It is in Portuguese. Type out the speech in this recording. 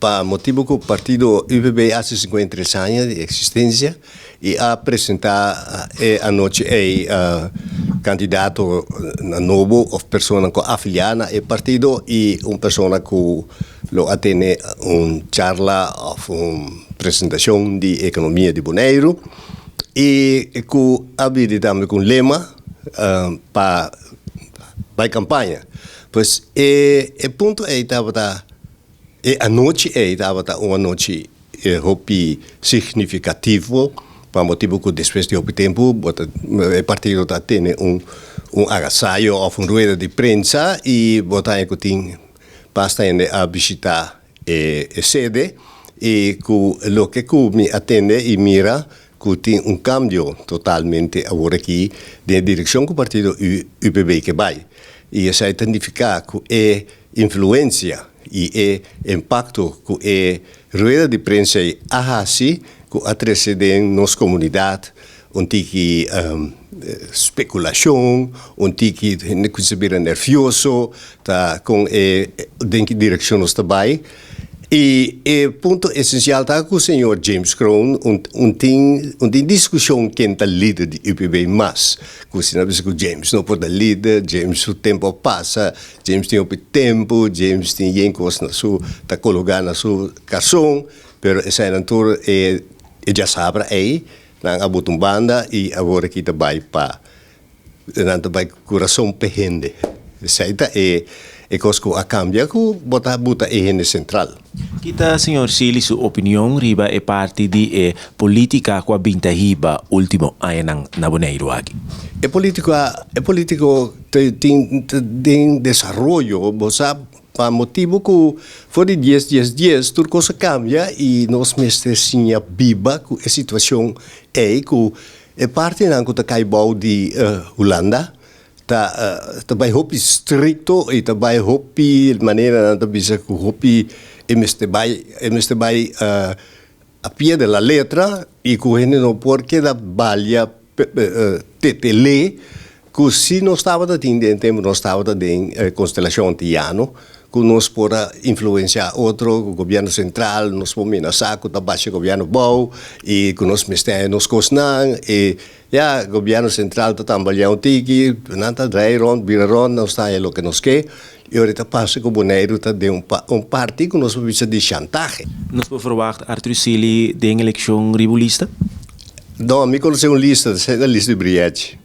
para motivo que o partido UPB há 53 anos de existência e apresentar anoche candidato novo ou pessoa que afiliada ao partido e uma pessoa que lo atende uma charla ou uma apresentação de economia de Bonaire e que havia também com lema para a campanha. Pois o ponto estava a noite estava uma noite significativo para motivo que depois de pouco tempo o partido está tendo agasalho ou uma rueda de prensa e botar que tem basta a visitar a sede e que o que me atende e mira que tem cambio totalmente agora aqui de direção que o partido UPB que vai e essa identificar que é influência e impacto que rueda de prensa assim que atravessa nossa comunidade onde que especulação onde que se vira nervioso tá com em que direção nós está vai e o ponto essencial está que o senhor James Crown tem discussão quem é líder de UPB mas que se não que James não pode líder James o tempo passa James tem tempo James tem coisas na sua está colocado na sua cartão pero essa altura já sabe aí na abotum banda e agora aqui também para não vai coração perrende essa é coisa que a cambia que bota a central. Kita, senhor Sili, sua opinião riba é parte de política que a binta riba último ano na Bonaire aqui. É político tem desenvolvimento, você para motivo que for de 10 tudo coisa cambia e nós mestres viva que a situação é que é parte não que cai bom de Holanda também hopi stricto e também hopi maneira não bisa que hopi emeste vai a pie da letra e que ele não porque da balha tetele que se não estava da tempo não estava da constelação antiano que nós pode influenciar outro governo central nós pomos saco da baixa governo bom e que nós mestemos nos cosnan e o governo central está trabalhando aqui não está vira não está o que nós quer e agora passa que o Bonaire está de partido que nós precisa de chantagem. Nós podemos verwachten Arthur Sili de eleição ribolista? Não, me conhece lista de Briete.